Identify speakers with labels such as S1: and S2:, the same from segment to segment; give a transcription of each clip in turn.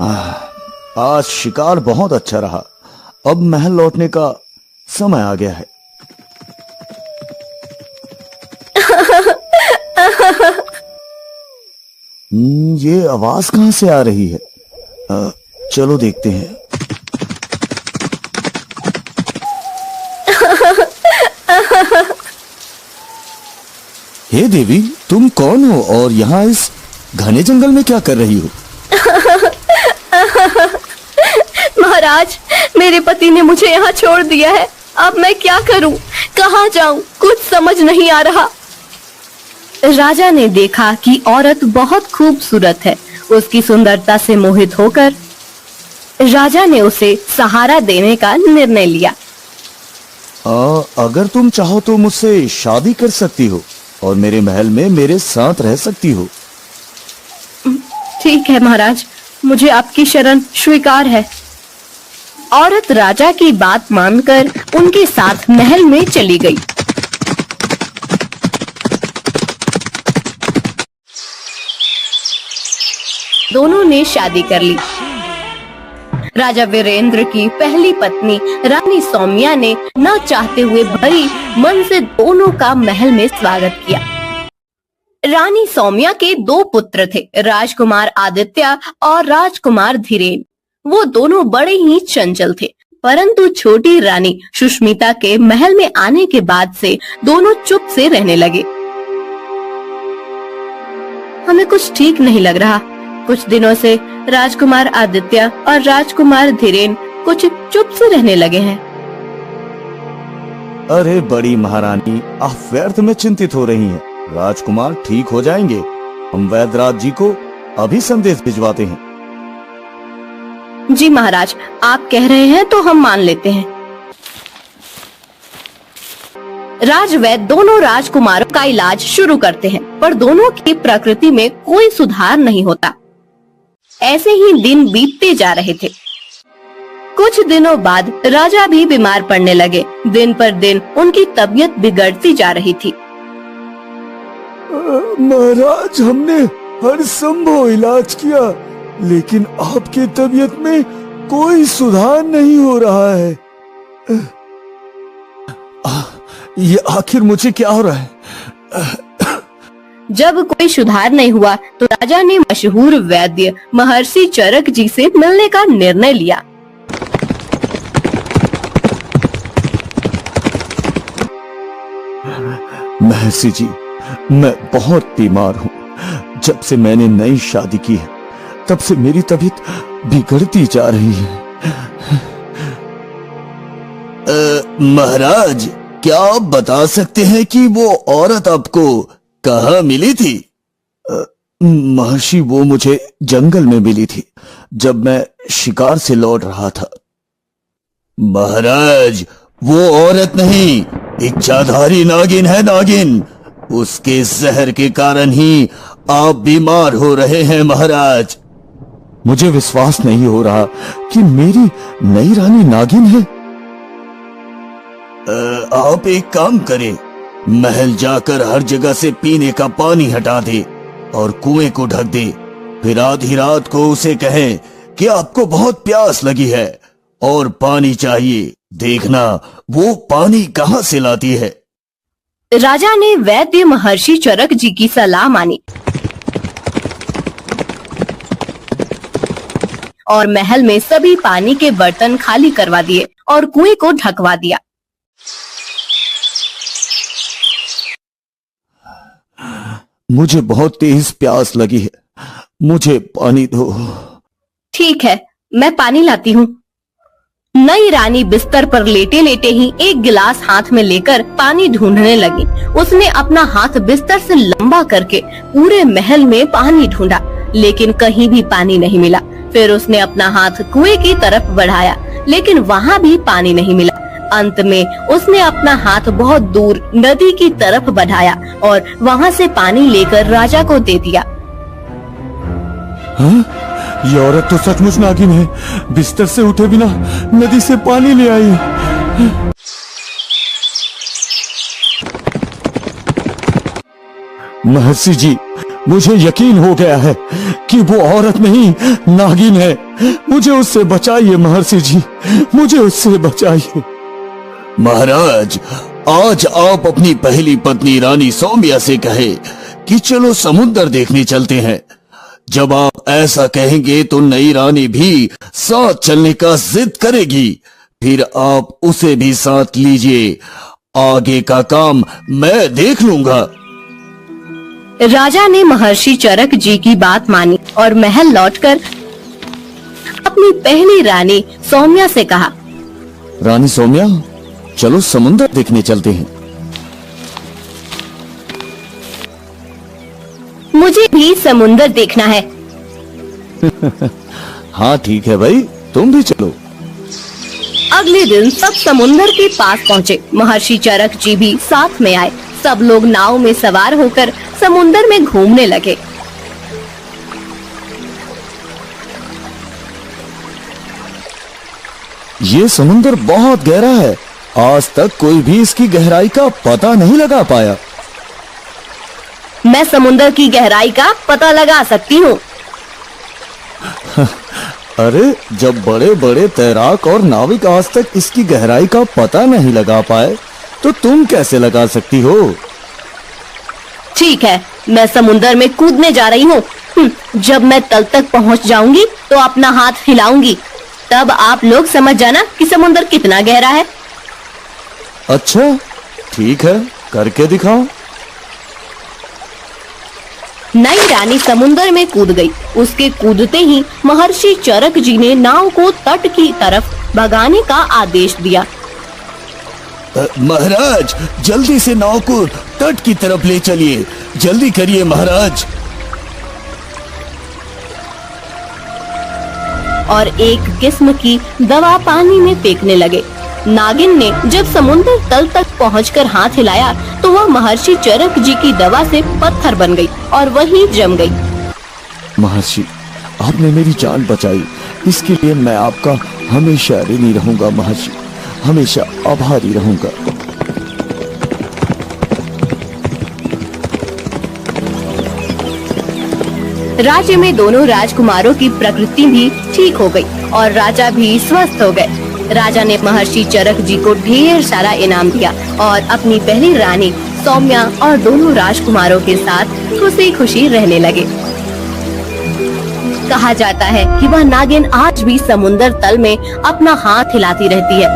S1: आज शिकार बहुत अच्छा रहा। अब महल लौटने का समय आ गया है। ये आवाज कहां से आ रही है? चलो देखते हैं। हे देवी, तुम कौन हो और यहाँ इस घने जंगल में क्या कर रही हो?
S2: महाराज, मेरे पति ने मुझे यहाँ छोड़ दिया है। अब मैं क्या करूं? कहाँ जाऊं? कुछ समझ नहीं आ रहा। राजा ने देखा कि औरत बहुत खूबसूरत है। उसकी सुंदरता से मोहित होकर राजा ने उसे सहारा देने का निर्णय लिया।
S1: अगर तुम चाहो तो मुझसे शादी कर सकती हो और मेरे महल में मेरे साथ रह सकती हो।
S2: ठीक है महाराज, मुझे आपकी शरण स्वीकार है। औरत राजा की बात मानकर उनके साथ महल में चली गई। दोनों ने शादी कर ली। राजा वीरेंद्र की पहली पत्नी रानी सौम्या ने न चाहते हुए भरी मन से दोनों का महल में स्वागत किया। रानी सौम्या के दो पुत्र थे, राजकुमार आदित्य और राजकुमार धीरेन। वो दोनों बड़े ही चंचल थे, परंतु छोटी रानी सुष्मिता के महल में आने के बाद से दोनों चुप से रहने लगे। हमें कुछ ठीक नहीं लग रहा। कुछ दिनों से राजकुमार आदित्य और राजकुमार धीरेन कुछ चुप से रहने लगे हैं।
S1: अरे बड़ी महारानी, आप व्यर्थ में चिंतित हो रही हैं। राजकुमार ठीक हो जाएंगे। हम वैद्यराज जी को अभी संदेश भिजवाते हैं।
S2: जी महाराज, आप कह रहे हैं तो हम मान लेते हैं। राजवैद्य दोनों राजकुमारों का इलाज शुरू करते हैं, पर दोनों की प्रकृति में कोई सुधार नहीं होता। ऐसे ही दिन बीतते जा रहे थे। कुछ दिनों बाद राजा भी बीमार पड़ने लगे। दिन पर दिन उनकी तबीयत बिगड़ती जा रही थी।
S1: महाराज, हमने हर संभव इलाज किया, लेकिन आपकी तबीयत में कोई सुधार नहीं हो रहा है। ये आखिर मुझे क्या हो रहा है?
S2: जब कोई सुधार नहीं हुआ तो राजा ने मशहूर वैद्य महर्षि चरक जी से मिलने का निर्णय लिया।
S1: महर्षि जी, मैं बहुत बीमार हूँ। जब से मैंने नई शादी की है, तब से मेरी तबीयत बिगड़ती जा रही है। महाराज, क्या आप बता सकते हैं कि वो औरत आपको कहाँ मिली थी? महर्षि, वो मुझे जंगल में मिली थी जब मैं शिकार से लौट रहा था। महाराज, वो औरत नहीं, इच्छाधारी नागिन है। नागिन, उसके जहर के कारण ही आप बीमार हो रहे हैं महाराज। मुझे विश्वास नहीं हो रहा कि मेरी नई रानी नागिन है। आप एक काम करें, महल जाकर हर जगह से पीने का पानी हटा दे और कुएं को ढक दे। फिर आधी रात को उसे कहें कि आपको बहुत प्यास लगी है और पानी चाहिए। देखना वो पानी कहां से लाती है।
S2: राजा ने वैद्य महर्षि चरक जी की सलाह मानी और महल में सभी पानी के बर्तन खाली करवा दिए और कुएं को ढकवा दिया।
S1: मुझे बहुत तेज प्यास लगी है, मुझे पानी दो।
S2: ठीक है, मैं पानी लाती हूँ। नई रानी बिस्तर पर लेटे लेटे ही एक गिलास हाथ में लेकर पानी ढूंढने लगी। उसने अपना हाथ बिस्तर से लंबा करके पूरे महल में पानी ढूंढा, लेकिन कहीं भी पानी नहीं मिला। फिर उसने अपना हाथ कुएं की तरफ बढ़ाया, लेकिन वहाँ भी पानी नहीं मिला। अंत में उसने अपना हाथ बहुत दूर नदी की तरफ बढ़ाया और वहाँ से पानी लेकर राजा को दे दिया।
S1: हाँ? ये औरत तो सचमुच नागिन है। बिस्तर से उठे बिना नदी से पानी ले आई। महर्षि जी, मुझे यकीन हो गया है कि वो औरत नहीं नागिन है। मुझे उससे बचाइए महर्षि जी, मुझे उससे बचाइए। महाराज, आज आप अपनी पहली पत्नी रानी सौम्या से कहे कि चलो समुद्र देखने चलते हैं। जब आप ऐसा कहेंगे तो नई रानी भी साथ चलने का जिद करेगी, फिर आप उसे भी साथ लीजिए। आगे का काम मैं देख लूंगा।
S2: राजा ने महर्षि चरक जी की बात मानी और महल लौटकर अपनी पहली रानी सौम्या से कहा,
S1: रानी सौम्या, चलो समुद्र देखने चलते हैं।
S2: मुझे भी समुद्र देखना है।
S1: हाँ ठीक है भाई, तुम भी चलो।
S2: अगले दिन सब समुद्र के पास पहुँचे। महर्षि चरक जी भी साथ में आए। सब लोग नाव में सवार होकर समुद्र में घूमने लगे।
S1: ये समुद्र बहुत गहरा है, आज तक कोई भी इसकी गहराई का पता नहीं लगा पाया।
S2: मैं समुद्र की गहराई का पता लगा सकती हूँ।
S1: अरे, जब बड़े बड़े तैराक और नाविक आज तक इसकी गहराई का पता नहीं लगा पाए, तो तुम कैसे लगा सकती हो?
S2: ठीक है, मैं समुद्र में कूदने जा रही हूँ। जब मैं तल तक पहुँच जाऊंगी तो अपना हाथ हिलाऊंगी, तब आप लोग समझ जाना कि समुद्र कितना गहरा है।
S1: अच्छा ठीक है, करके दिखाओ।
S2: नई रानी समुद्र में कूद गई। उसके कूदते ही महर्षि चरक जी ने नाव को तट की तरफ भगाने का आदेश दिया।
S1: महाराज, जल्दी से नाव को तट की तरफ ले चलिए, जल्दी करिए महाराज।
S2: और एक किस्म की दवा पानी में फेंकने लगे। नागिन ने जब समुद्र तल तक पहुंचकर हाथ हिलाया तो वह महर्षि चरक जी की दवा से पत्थर बन गई और वहीं जम गई।
S1: महर्षि, आपने मेरी जान बचाई, इसके लिए मैं आपका हमेशा ऋणी रहूंगा महर्षि, हमेशा आभारी रहूंगा।
S2: राज्य में दोनों राजकुमारों की प्रकृति भी ठीक हो गई और राजा भी स्वस्थ हो गए। राजा ने महर्षि चरक जी को ढेर सारा इनाम दिया और अपनी पहली रानी सौम्या और दोनों राजकुमारों के साथ खुशी खुशी रहने लगे। कहा जाता है कि वह नागिन आज भी समुद्र तल में अपना हाथ हिलाती रहती है।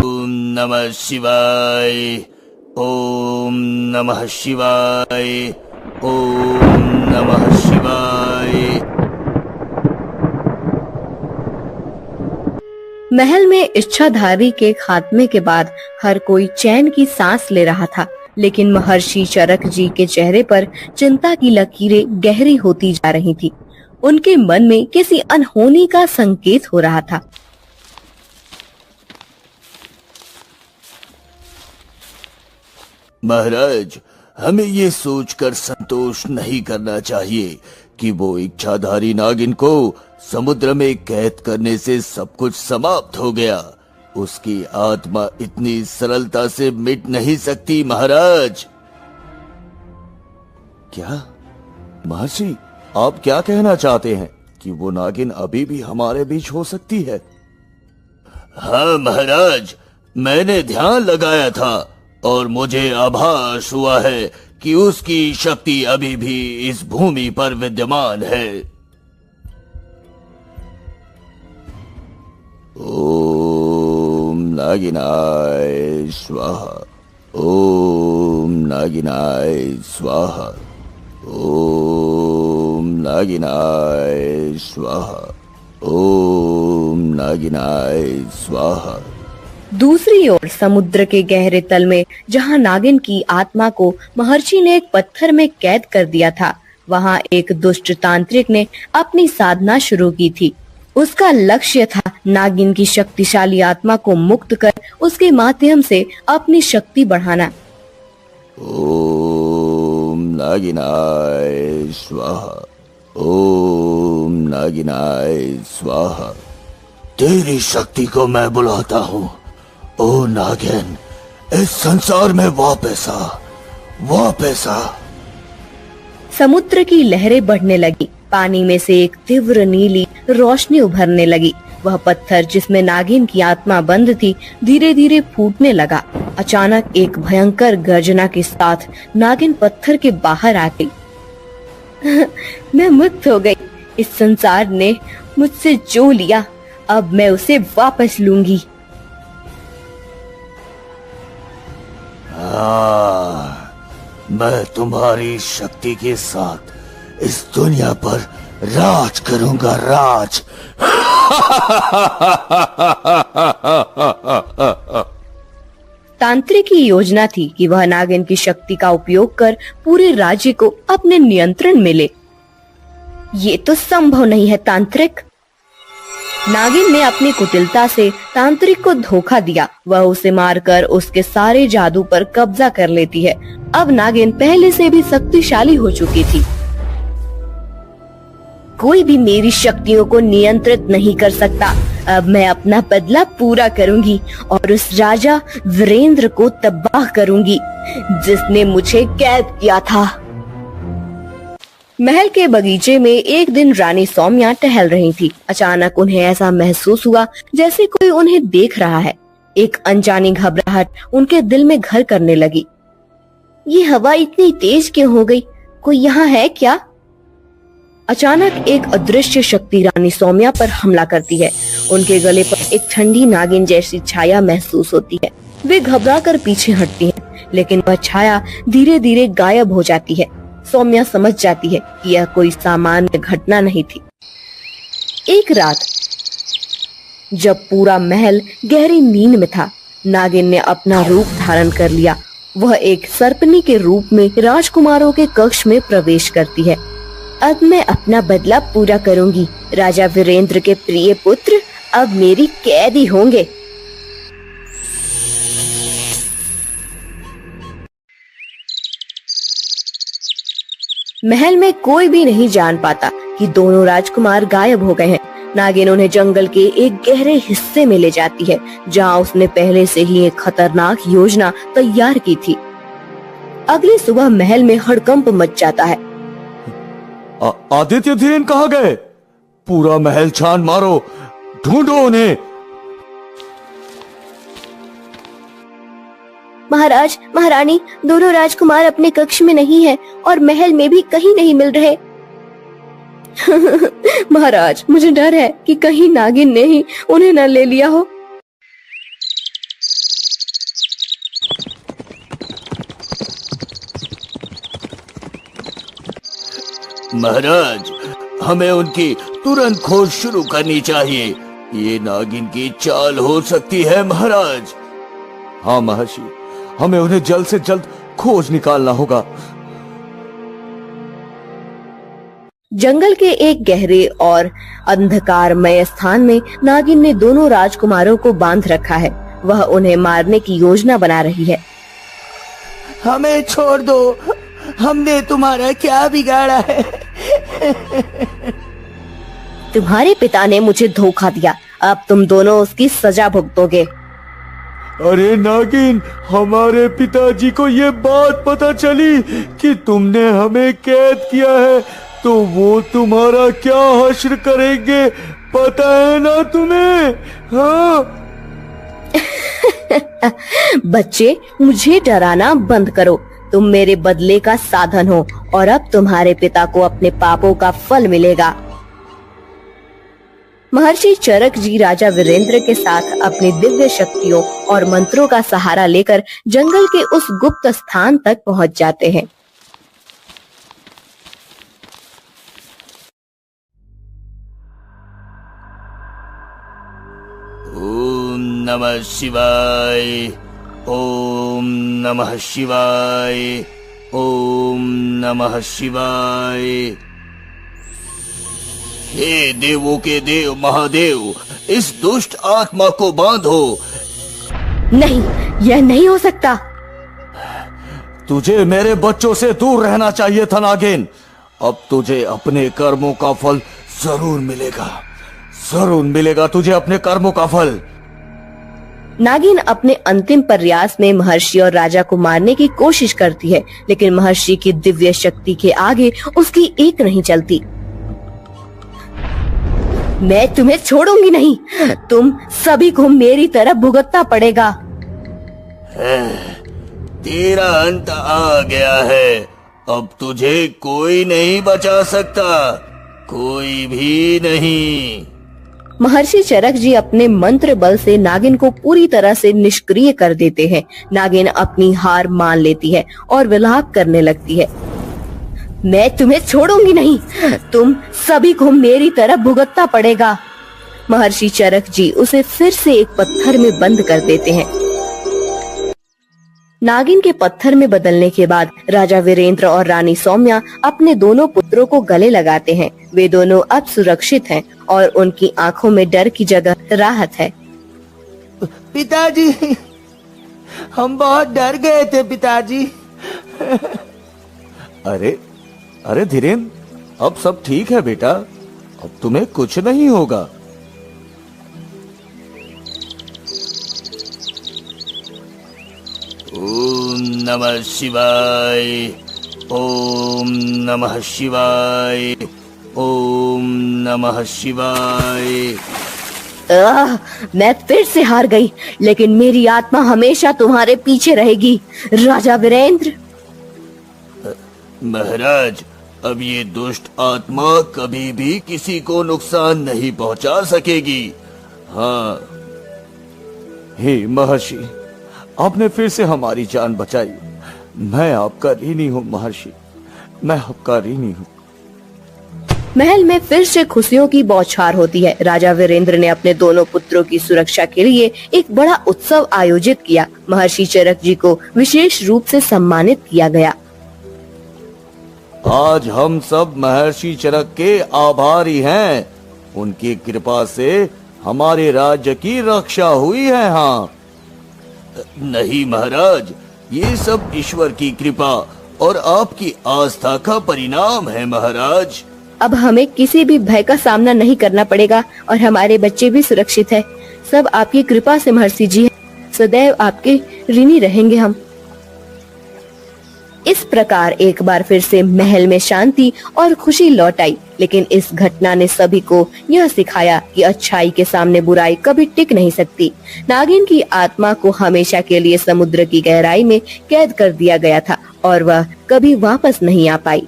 S1: ओम नमः शिवाय, ओम नमः शिवाय, ओम नमः शिवाय।
S2: महल में इच्छाधारी के खात्मे के बाद हर कोई चैन की सांस ले रहा था, लेकिन महर्षि चरक जी के चेहरे पर चिंता की लकीरें गहरी होती जा रही थी। उनके मन में किसी अनहोनी का संकेत हो रहा था।
S1: महाराज, हमें ये सोचकर संतोष नहीं करना चाहिए कि वो इच्छाधारी नागिन को समुद्र में कैद करने से सब कुछ समाप्त हो गया। उसकी आत्मा इतनी सरलता से मिट नहीं सकती महाराज। क्या महर्षि, आप क्या कहना चाहते हैं कि वो नागिन अभी भी हमारे बीच हो सकती है? हाँ महाराज, मैंने ध्यान लगाया था और मुझे आभास हुआ है कि उसकी शक्ति अभी भी इस भूमि पर विद्यमान है। ओम नागिनाय स्वाहा, ओम नागिनाय स्वाहा, ओम नागिनाय स्वाहा, ओम नागिनाय स्वाहा।
S2: दूसरी ओर समुद्र के गहरे तल में जहां नागिन की आत्मा को महर्षि ने एक पत्थर में कैद कर दिया था, वहां एक दुष्ट तांत्रिक ने अपनी साधना शुरू की थी। उसका लक्ष्य था नागिन की शक्तिशाली आत्मा को मुक्त कर उसके माध्यम से अपनी शक्ति बढ़ाना।
S1: ओम नागिनाय स्वाहा, ओम नागिनाय स्वाहा। तेरी शक्ति को मैं बुलाता हूँ। ओ नागिन, इस संसार में वापस आ, वापस आ।
S2: समुद्र की लहरें बढ़ने लगी। पानी में से एक तीव्र नीली रोशनी उभरने लगी। वह पत्थर जिसमें नागिन की आत्मा बंद थी धीरे धीरे फूटने लगा। अचानक एक भयंकर गर्जना के साथ नागिन पत्थर के बाहर आ गई। मैं मुक्त हो गई। इस संसार ने मुझसे जो लिया, अब मैं उसे वापस लूंगी।
S1: मैं तुम्हारी शक्ति के साथ इस दुनिया पर राज करूंगा, राज।
S2: तांत्रिक की योजना थी कि वह नागिन की शक्ति का उपयोग कर पूरे राज्य को अपने नियंत्रण में ले। ये तो संभव नहीं है तांत्रिक। नागिन ने अपनी कुटिलता से तांत्रिक को धोखा दिया। वह उसे मारकर उसके सारे जादू पर कब्जा कर लेती है। अब नागिन पहले से भी शक्तिशाली हो चुकी थी। कोई भी मेरी शक्तियों को नियंत्रित नहीं कर सकता। अब मैं अपना बदला पूरा करूंगी और उस राजा वीरेंद्र को तबाह करूंगी जिसने मुझे कैद किया था। महल के बगीचे में एक दिन रानी सौम्या टहल रही थी। अचानक उन्हें ऐसा महसूस हुआ जैसे कोई उन्हें देख रहा है। एक अनजानी घबराहट उनके दिल में घर करने लगी। ये हवा इतनी तेज क्यों हो गई? कोई यहाँ है क्या? अचानक एक अदृश्य शक्ति रानी सौम्या पर हमला करती है। उनके गले पर एक ठंडी नागिन जैसी छाया महसूस होती है। वे घबराकर पीछे हटती हैं, लेकिन वह छाया धीरे धीरे गायब हो जाती है। सौम्या समझ जाती है कि यह कोई सामान्य घटना नहीं थी। एक रात जब पूरा महल गहरी नींद में था, नागिन ने अपना रूप धारण कर लिया। वह एक सर्पनी के रूप में राजकुमारों के कक्ष में प्रवेश करती है। अब मैं अपना बदला पूरा करूंगी। राजा वीरेंद्र के प्रिय पुत्र अब मेरी कैदी होंगे। महल में कोई भी नहीं जान पाता कि दोनों राजकुमार गायब हो गए हैं। नागिन उन्हें जंगल के एक गहरे हिस्से में ले जाती है, जहां उसने पहले से ही एक खतरनाक योजना तैयार की थी। अगली सुबह महल में हड़कंप मच जाता है।
S1: आदित्य धीरेन कहाँ गए? पूरा महल छान मारो, ढूंढो उन्हें।
S2: महाराज, महारानी, दोनों राजकुमार अपने कक्ष में नहीं हैं और महल में भी कहीं नहीं मिल रहे। महाराज, मुझे डर है कि कहीं नागिन ने ही उन्हें न ले लिया हो।
S1: महाराज, हमें उनकी तुरंत खोज शुरू करनी चाहिए। ये नागिन की चाल हो सकती है महाराज। हाँ महर्षि, हमें उन्हें जल्द से जल्द खोज निकालना होगा।
S2: जंगल के एक गहरे और अंधकारमय स्थान में नागिन ने दोनों राजकुमारों को बांध रखा है। वह उन्हें मारने की योजना बना रही है।
S1: हमें छोड़ दो, हमने तुम्हारा क्या बिगाड़ा है?
S2: तुम्हारे पिता ने मुझे धोखा दिया, अब तुम दोनों उसकी सजा भुगतोगे।
S1: अरे नागिन, हमारे पिताजी को ये बात पता चली कि तुमने हमें कैद किया है तो वो तुम्हारा क्या हश्र करेंगे, पता है ना तुम्हें? हाँ?
S2: बच्चे, मुझे डराना बंद करो। तुम मेरे बदले का साधन हो और अब तुम्हारे पिता को अपने पापों का फल मिलेगा। महर्षि चरक जी राजा वीरेंद्र के साथ अपनी दिव्य शक्तियों और मंत्रों का सहारा लेकर जंगल के उस गुप्त स्थान तक पहुंच जाते हैं।
S1: ओम नमः शिवाय, ओम नमः शिवाय, ओम नमः शिवाय। हे देवों के देव महादेव, इस दुष्ट आत्मा को बांधो।
S2: नहीं, यह नहीं हो सकता।
S1: तुझे मेरे बच्चों से दूर रहना चाहिए था नागिन। अब तुझे अपने कर्मों का फल जरूर मिलेगा, जरूर मिलेगा तुझे अपने कर्मों का फल।
S2: नागिन अपने अंतिम प्रयास में महर्षि और राजा को मारने की कोशिश करती है, लेकिन महर्षि की दिव्य शक्ति के आगे उसकी एक नहीं चलती। मैं तुम्हें छोड़ूंगी नहीं, तुम सभी को मेरी तरफ भुगतना पड़ेगा।
S1: तेरा अंत आ गया है, अब तुझे कोई नहीं बचा सकता, कोई भी नहीं।
S2: महर्षि चरक जी अपने मंत्र बल से नागिन को पूरी तरह से निष्क्रिय कर देते हैं। नागिन अपनी हार मान लेती है और विलाप करने लगती है। मैं तुम्हें छोड़ूंगी नहीं, तुम सभी को मेरी तरफ भुगतना पड़ेगा। महर्षि चरक जी उसे फिर से एक पत्थर में बंद कर देते हैं। नागिन के पत्थर में बदलने के बाद राजा वीरेंद्र और रानी सौम्या अपने दोनों पुत्रों को गले लगाते हैं। वे दोनों अब सुरक्षित हैं और उनकी आंखों में डर की जगह राहत है।
S1: पिताजी, हम बहुत डर गए थे पिताजी। अरे धीरेन्द्र, अब सब ठीक है बेटा, अब तुम्हें कुछ नहीं होगा। ओम नमः शिवाय, ओम नमः शिवाय, ओम नमः शिवाय।
S2: मैं फिर से हार गई, लेकिन मेरी आत्मा हमेशा तुम्हारे पीछे रहेगी राजा वीरेंद्र।
S1: महाराज, अब ये दुष्ट आत्मा कभी भी किसी को नुकसान नहीं पहुंचा सकेगी। हाँ। हे महर्षि, आपने फिर से हमारी जान बचाई। मैं आपका ऋणी हूँ महर्षि, मैं आपका ऋणी हूँ।
S2: महल में फिर से खुशियों की बौछार होती है। राजा वीरेंद्र ने अपने दोनों पुत्रों की सुरक्षा के लिए एक बड़ा उत्सव आयोजित किया। महर्षि चरक जी को विशेष रूप से सम्मानित किया गया।
S1: आज हम सब महर्षि चरक के आभारी हैं। उनकी कृपा से हमारे राज्य की रक्षा हुई है। हाँ। नहीं महाराज, ये सब ईश्वर की कृपा और आपकी आस्था का परिणाम है महाराज।
S2: अब हमें किसी भी भय का सामना नहीं करना पड़ेगा और हमारे बच्चे भी सुरक्षित है। सब आपकी कृपा से महर्षि जी, सदैव आपके ऋणी रहेंगे हम। इस प्रकार एक बार फिर से महल में शांति और खुशी लौट आई। लेकिन इस घटना ने सभी को यह सिखाया कि अच्छाई के सामने बुराई कभी टिक नहीं सकती। नागिन की आत्मा को हमेशा के लिए समुद्र की गहराई में कैद कर दिया गया था और वह कभी वापस नहीं आ पाई।